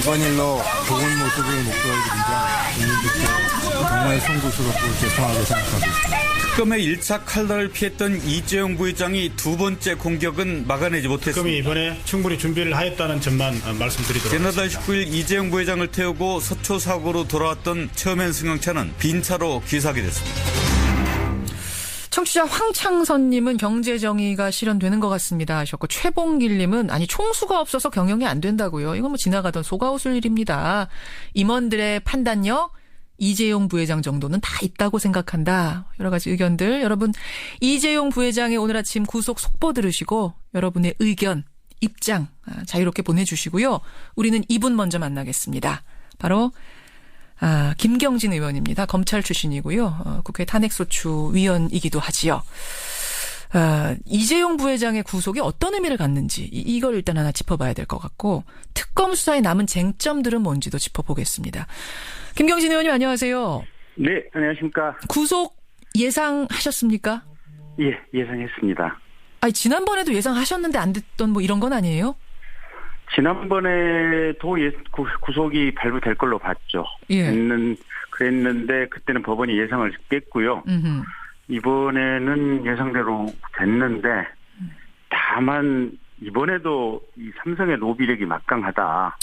이번 일로 좋은 모습을 못 보여드리자 국민들께 정말 송구스럽고 죄송하게 생각합니다. 특검의 1차 칼날을 피했던 이재용 부회장이 두 번째 공격은 막아내지 못했습니다. 특검이 이번에 충분히 준비를 하였다는 점만 말씀드리도록 지난달 하겠습니다. 19일 이재용 부회장을 태우고 서초 사고로 돌아왔던 처음엔 승용차는 빈 차로 귀사하게 됐습니다. 청취자 황창선님은 경제정의가 실현되는 것 같습니다 하셨고, 최봉길님은 아니 총수가 없어서 경영이 안 된다고요. 이건 뭐 지나가던 속아웃을 일입니다. 임원들의 판단력 이재용 부회장 정도는 다 있다고 생각한다. 여러 가지 의견들, 여러분 이재용 부회장의 오늘 아침 구속 속보 들으시고 여러분의 의견, 입장 자유롭게 보내주시고요. 우리는 이분 먼저 만나겠습니다. 바로 김경진 의원입니다. 검찰 출신이고요. 국회 탄핵소추 위원이기도 하지요. 이재용 부회장의 구속이 어떤 의미를 갖는지 이걸 일단 하나 짚어봐야 될 것 같고, 특검 수사에 남은 쟁점들은 뭔지도 짚어보겠습니다. 김경진 의원님 안녕하세요. 네, 안녕하십니까. 구속 예상하셨습니까? 예, 예상했습니다. 아니 지난번에도 예상하셨는데 안 됐던 뭐 이런 건 아니에요? 지난번에도 구속이 발부될 걸로 봤죠. 예. 그랬는데 그때는 법원이 예상을 깼고요. 이번에는 예상대로 됐는데, 다만 이번에도 이 삼성의 로비력이 막강하다.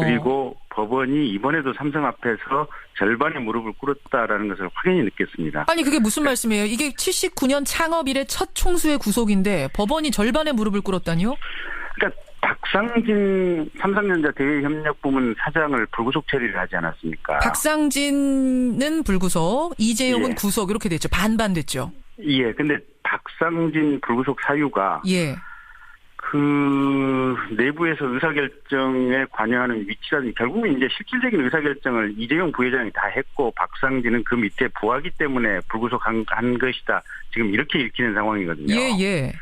그리고 법원이 이번에도 삼성 앞에서 절반의 무릎을 꿇었다라는 것을 확연히 느꼈습니다. 아니 그게 무슨 말씀이에요? 이게 79년 창업 이래 첫 총수의 구속인데 법원이 절반의 무릎을 꿇었다니요? 그러니까 박상진 삼성전자 대외협력부문 사장을 불구속 처리를 하지 않았습니까? 박상진은 불구속, 이재용은 예. 구속 이렇게 됐죠. 반반 됐죠. 예, 근데 박상진 불구속 사유가 예. 그 내부에서 의사결정에 관여하는 위치라는, 결국은 이제 실질적인 의사결정을 이재용 부회장이 다 했고 박상진은 그 밑에 부하기 때문에 불구속한 것이다. 지금 이렇게 읽히는 상황이거든요. 예.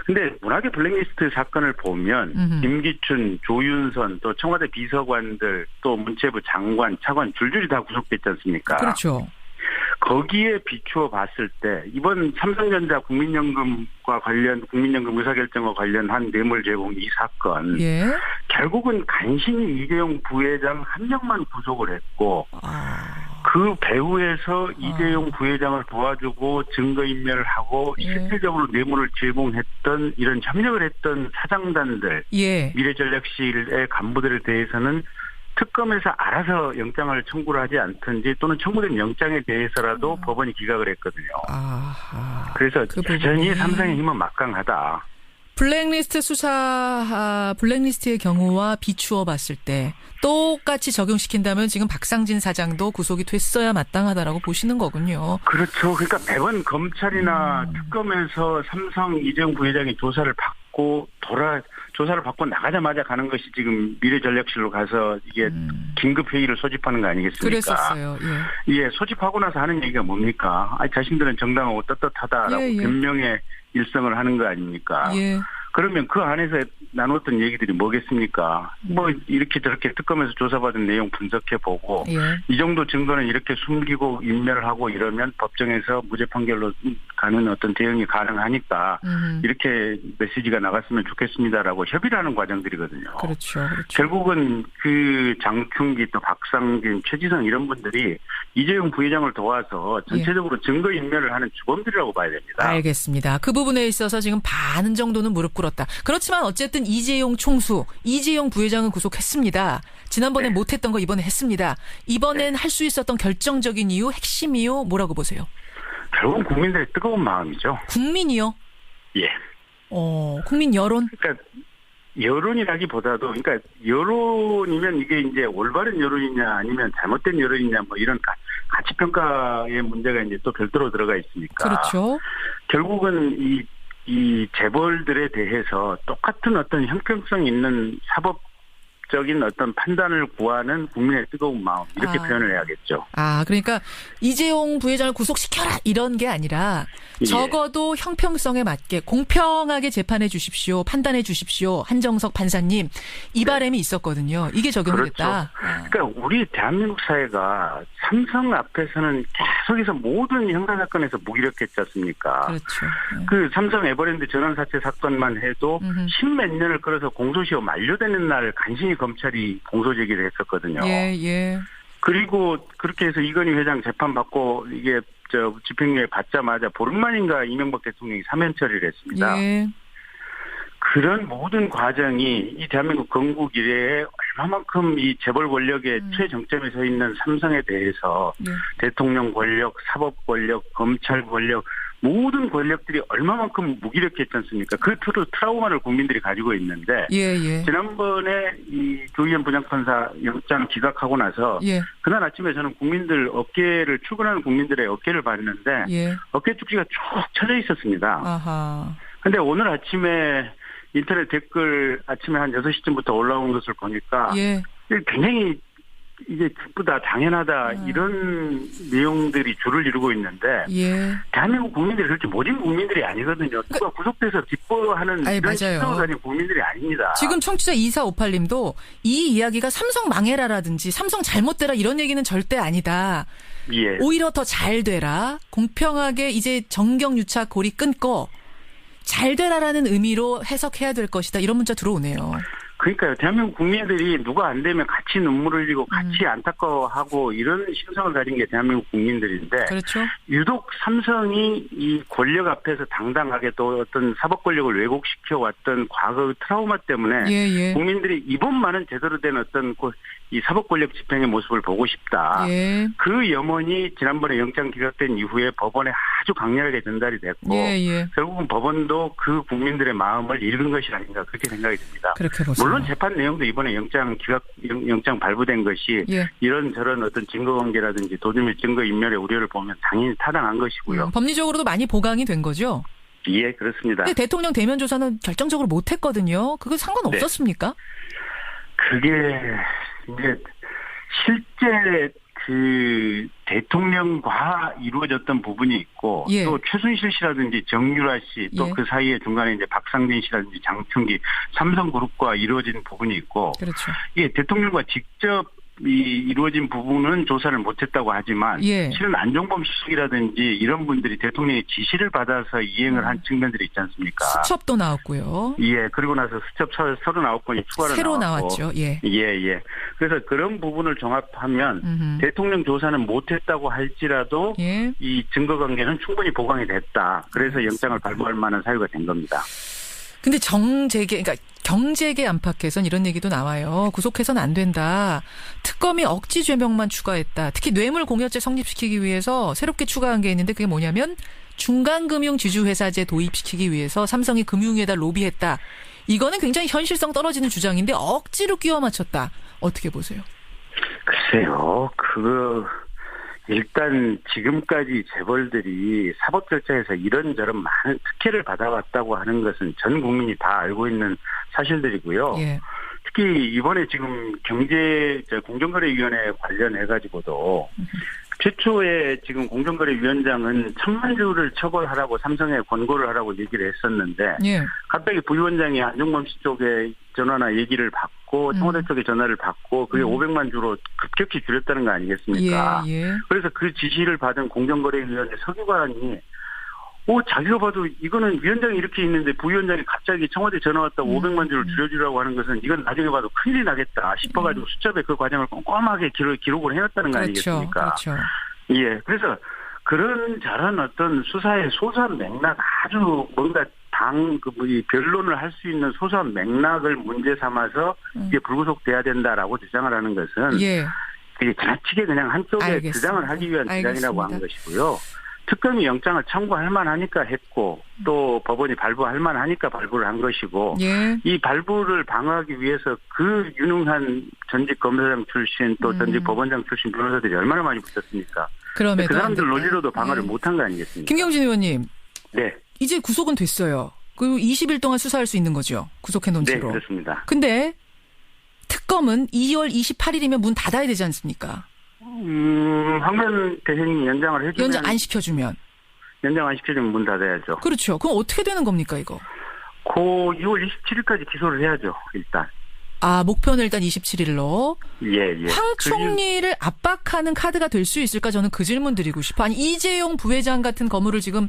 근데 문화계 블랙리스트 사건을 보면 김기춘, 조윤선, 또 청와대 비서관들, 또 문체부 장관, 차관 줄줄이 다 구속됐지 않습니까? 그렇죠. 거기에 비추어 봤을 때 이번 삼성전자 국민연금과 관련, 국민연금 의사결정과 관련한 뇌물 제공 이 사건, 예. 결국은 간신히 이재용 부회장 한 명만 구속을 했고 그 배후에서 이재용 부회장을 도와주고 증거인멸을 하고 예. 실질적으로 뇌물을 제공했던, 이런 협력을 했던 사장단들, 예. 미래전략실의 간부들에 대해서는 특검에서 알아서 영장을 청구를 하지 않든지 또는 청구된 영장에 대해서라도 법원이 기각을 했거든요. 그래서 여전히 삼성의 힘은 막강하다. 블랙리스트 수사, 블랙리스트의 경우와 비추어 봤을 때 똑같이 적용시킨다면 지금 박상진 사장도 구속이 됐어야 마땅하다라고 보시는 거군요. 그렇죠. 그러니까 매번 검찰이나 특검에서 삼성 이재용 부회장이 조사를 받고 나가자마자 가는 것이 지금 미래전략실로 가서 이게 긴급회의를 소집하는 거 아니겠습니까? 그랬었어요. 예, 소집하고 나서 하는 얘기가 뭡니까? 자신들은 정당하고 떳떳하다라고 예. 변명의 일성을 하는 거 아닙니까? 예. 그러면 그 안에서 나눴던 얘기들이 뭐겠습니까? 뭐 이렇게 저렇게 특검에서 조사받은 내용 분석해보고 예. 이 정도 증거는 이렇게 숨기고 인멸을 하고 이러면 법정에서 무죄 판결로 가는 어떤 대응이 가능하니까 이렇게 메시지가 나갔으면 좋겠습니다라고 협의를 하는 과정들이거든요. 그렇죠. 결국은 그 장충기, 또 박상진, 최지성 이런 분들이 이재용 부회장을 도와서 전체적으로 증거인멸을 하는 주범들이라고 봐야 됩니다. 알겠습니다. 그 부분에 있어서 지금 반 정도는 무릎 꿇었다. 그렇지만 어쨌든 이재용 총수, 이재용 부회장은 구속했습니다. 지난번에 못했던 거 이번에 했습니다. 이번엔 할 수 있었던 결정적인 이유, 핵심 이유 뭐라고 보세요? 결국은 국민들의 뜨거운 마음이죠. 국민이요? 예. 국민 여론? 그러니까 여론이라기보다도, 그러니까 여론이면 이게 이제 올바른 여론이냐 아니면 잘못된 여론이냐 뭐 이런 가치평가의 문제가 이제 또 별도로 들어가 있으니까. 그렇죠. 결국은 이 재벌들에 대해서 똑같은 어떤 형평성 있는 사법적인 어떤 판단을 구하는 국민의 뜨거운 마음, 이렇게 표현을 해야겠죠. 그러니까 이재용 부회장을 구속시켜라 이런 게 아니라 적어도 형평성에 맞게 공평하게 재판해 주십시오. 판단해 주십시오. 한정석 판사님. 이 바람이 있었거든요. 이게 적용됐다. 그렇죠. 그러니까 우리 대한민국 사회가 삼성 앞에서는 계속해서 모든 형사사건에서 무기력했지 않습니까? 그렇죠. 그 삼성 에버랜드 전환사채 사건만 해도 십몇 년을 끌어서 공소시효 만료되는 날 간신히 검찰이 공소제기를 했었거든요. 예, 예. 그리고 그렇게 해서 이건희 회장 재판받고 이게 집행유예 받자마자 보름 만인가 이명박 대통령이 사면 처리를 했습니다. 예. 그런 모든 과정이 이 대한민국 건국 이래에 얼마만큼 이 재벌 권력의 최정점에 서 있는 삼성에 대해서 예. 대통령 권력, 사법 권력, 검찰 권력 모든 권력들이 얼마만큼 무기력했지 않습니까? 그 트라우마를 국민들이 가지고 있는데 예, 예. 지난번에 이 조희연 부장판사 영장 기각하고 나서 예. 그날 아침에 저는 국민들 어깨를 출근하는 국민들의 어깨를 봤는데 예. 어깨 쪽지가 쭉 쳐져 있었습니다. 아하. 근데 오늘 아침에 인터넷 댓글 아침에 한 6시쯤부터 올라온 것을 보니까 예. 굉장히 이게 기쁘다, 당연하다 이런 내용들이 줄을 이루고 있는데 예. 대한민국 국민들이 그렇게 모진 국민들이 아니거든요. 누가 구속돼서 기뻐하는 아니, 이런 맞아요. 시선을 가진 국민들이 아닙니다. 지금 청취자 2458님도 이 이야기가 삼성 망해라라든지 삼성 잘못되라 이런 얘기는 절대 아니다. 예. 오히려 더 잘 되라. 공평하게 이제 정경유착 고리 끊고 잘 되라라는 의미로 해석해야 될 것이다. 이런 문자 들어오네요. 그러니까요. 대한민국 국민들이 누가 안 되면 같이 눈물을 흘리고 같이 안타까워하고 이런 심성을 가진 게 대한민국 국민들인데 그렇죠. 유독 삼성이 이 권력 앞에서 당당하게 또 어떤 사법 권력을 왜곡시켜 왔던 과거의 트라우마 때문에 예, 예. 국민들이 이번만은 제대로 된 어떤 이 사법 권력 집행의 모습을 보고 싶다. 예. 그 염원이 지난번에 영장 기각된 이후에 법원에 아주 강렬하게 전달이 됐고 예, 예. 결국은 법원도 그 국민들의 마음을 읽은 것이 아닌가 그렇게 생각이 듭니다. 그렇게 보세요. 물론 재판 내용도 이번에 영장 발부된 것이 예. 이런저런 어떤 증거관계라든지 도주및 증거인멸의 우려를 보면 당연히 타당한 것이고요. 법리적으로도 많이 보강이 된 거죠? 예, 그렇습니다. 근데 대통령 대면 조사는 결정적으로 못했거든요. 그거 상관없었습니까? 그게 이제 실제 그 대통령과 이루어졌던 부분이 있고 예. 또 최순실 씨라든지 정유라 씨 또 예. 그 사이에 중간에 이제 박상진 씨라든지 장충기 삼성그룹과 이루어진 부분이 있고 그렇죠. 예, 대통령과 직접 이루어진 부분은 조사를 못했다고 하지만 예. 실은 안종범 수석이라든지 이런 분들이 대통령의 지시를 받아서 이행을 한 측면들이 있지 않습니까? 수첩도 나왔고요. 예, 그리고 나서 수첩 39건이 추가로 새로 나왔고. 나왔죠. 예. 예. 그래서 그런 부분을 종합하면 대통령 조사는 못했다고 할지라도 예. 이 증거관계는 충분히 보강이 됐다. 그래서 영장을 발부할 만한 사유가 된 겁니다. 근데 그러니까 경제계 안팎에선 이런 얘기도 나와요. 구속해서는 안 된다. 특검이 억지 죄명만 추가했다. 특히 뇌물 공여죄 성립시키기 위해서 새롭게 추가한 게 있는데 그게 뭐냐면 중간금융지주회사제 도입시키기 위해서 삼성이 금융위에다 로비했다. 이거는 굉장히 현실성 떨어지는 주장인데 억지로 끼워 맞췄다. 어떻게 보세요? 글쎄요. 일단 지금까지 재벌들이 사법 절차에서 이런저런 많은 특혜를 받아왔다고 하는 것은 전 국민이 다 알고 있는 사실들이고요. 예. 특히 이번에 지금 공정거래위원회 관련해가지고도 최초에 지금 공정거래위원장은 1,000만 주를 처벌하라고 삼성에 권고를 하라고 얘기를 했었는데 예. 갑자기 부위원장이 안종범 씨 쪽에 전화나 얘기를 받고 청와대 쪽에 전화를 받고 그게 500만 주로 급격히 줄였다는 거 아니겠습니까? 예. 그래서 그 지시를 받은 공정거래위원회 서기관이 자기가 봐도 이거는 위원장이 이렇게 있는데 부위원장이 갑자기 청와대 전화 왔다고 500만 주를 줄여주라고 하는 것은 이건 나중에 봐도 큰일이 나겠다 싶어가지고 수첩에 그 과정을 꼼꼼하게 기록을 해놨다는 거 아니겠습니까? 그렇죠. 예, 그래서 그런 잘한 어떤 수사의 소소한 맥락 아주 뭔가 변론을 할 수 있는 소소한 맥락을 문제 삼아서 이게 불구속돼야 된다라고 주장을 하는 것은 예. 이게 지나치게 그냥 한쪽에 알겠습니다. 주장을 하기 위한 주장이라고 알겠습니다. 한 것이고요. 특검이 영장을 청구할 만하니까 했고 또 법원이 발부할 만하니까 발부를 한 것이고 예. 이 발부를 방어하기 위해서 그 유능한 전직 검사장 출신 또 전직 법원장 출신 변호사들이 얼마나 많이 붙었습니까? 그럼에도 그 사람들 안 된다. 논리로도 방어를 예. 못한 거 아니겠습니까? 김경진 의원님. 네. 이제 구속은 됐어요. 그리고 20일 동안 수사할 수 있는 거죠. 구속해놓은 네, 채로. 그렇습니다. 근데 특검은 2월 28일이면 문 닫아야 되지 않습니까? 황교안 대행이 연장을 해주면 연장 안 시켜주면. 연장 안 시켜주면 문 닫아야죠. 그렇죠. 그럼 어떻게 되는 겁니까 이거? 2월 27일까지 기소를 해야죠. 일단. 목표는 일단 27일로. 예. 황 총리를 압박하는 카드가 될 수 있을까? 저는 그 질문 드리고 싶어. 아니, 이재용 부회장 같은 거물을 지금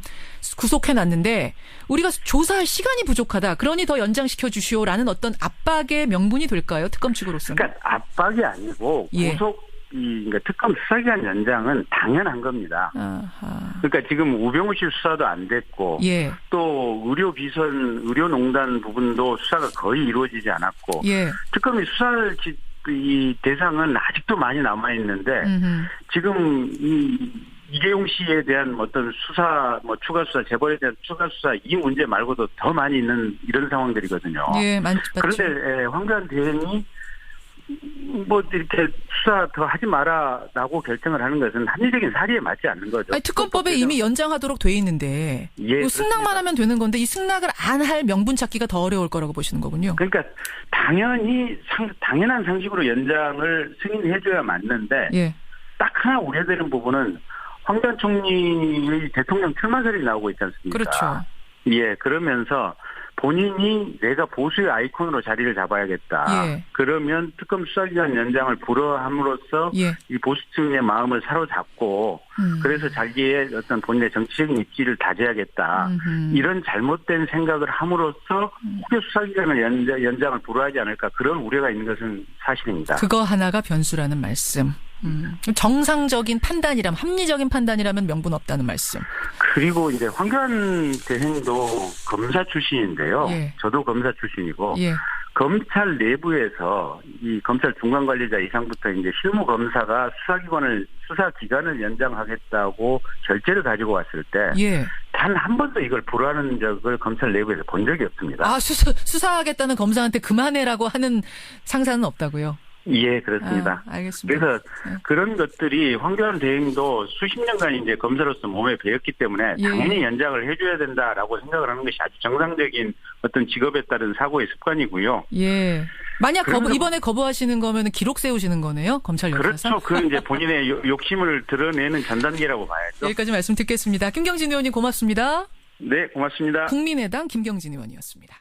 구속해놨는데 우리가 조사할 시간이 부족하다. 그러니 더 연장시켜 주시오라는 어떤 압박의 명분이 될까요? 특검 측으로서는. 그러니까 압박이 아니고 예. 그러니까 특검 수사기간 연장은 당연한 겁니다. 아하. 그러니까 지금 우병우 씨 수사도 안 됐고 예. 또 의료농단 부분도 수사가 거의 이루어지지 않았고 예. 특검이 수사할 이 대상은 아직도 많이 남아 있는데 지금 이재용 씨에 대한 어떤 수사, 추가 수사, 재벌에 대한 추가 수사 이 문제 말고도 더 많이 있는 이런 상황들이거든요. 예, 맞죠. 그런데 황교안 대행이 이렇게 수사 더 하지 마라라고 결정을 하는 것은 합리적인 사리에 맞지 않는 거죠. 아니, 특검법에 이미 연장하도록 돼 있는데 예, 승낙만 하면 되는 건데 이 승낙을 안 할 명분 찾기가 더 어려울 거라고 보시는 거군요. 그러니까 당연한 상식으로 연장을 승인해줘야 맞는데 예. 딱 하나 우려되는 부분은 황교안 총리의 대통령 출마설이 나오고 있지 않습니까? 그렇죠. 예, 그러면서 본인이 내가 보수의 아이콘으로 자리를 잡아야겠다. 예. 그러면 특검 수사기간 연장을 불허함으로써 예. 이 보수층의 마음을 사로잡고 그래서 자기의 어떤 본인의 정치적인 입지를 다져야겠다. 이런 잘못된 생각을 함으로써 후계 수사기간을 연장을 불허하지 않을까 그런 우려가 있는 것은 사실입니다. 그거 하나가 변수라는 말씀. 정상적인 판단이라면 합리적인 판단이라면 명분 없다는 말씀. 그리고 이제 황교안 대행도 검사 출신인데요. 예. 저도 검사 출신이고 예. 검찰 내부에서 이 검찰 중간관리자 이상부터 이제 실무 검사가 수사 기간을 연장하겠다고 결재를 가지고 왔을 때 예. 단 한 번도 이걸 불허하는 적을 검찰 내부에서 본 적이 없습니다. 수사하겠다는 검사한테 그만해라고 하는 상사는 없다고요? 예, 그렇습니다. 알겠습니다. 그래서 그런 것들이 황교안 대행도 수십 년간 이제 검사로서 몸에 배웠기 때문에 예. 당연히 연장을 해줘야 된다라고 생각을 하는 것이 아주 정상적인 어떤 직업에 따른 사고의 습관이고요. 예. 만약 이번에 거부하시는 거면 기록 세우시는 거네요? 검찰 역사상? 그렇죠. 그건 이제 본인의 욕심을 드러내는 전 단계라고 봐야죠. 여기까지 말씀 듣겠습니다. 김경진 의원님 고맙습니다. 네, 고맙습니다. 국민의당 김경진 의원이었습니다.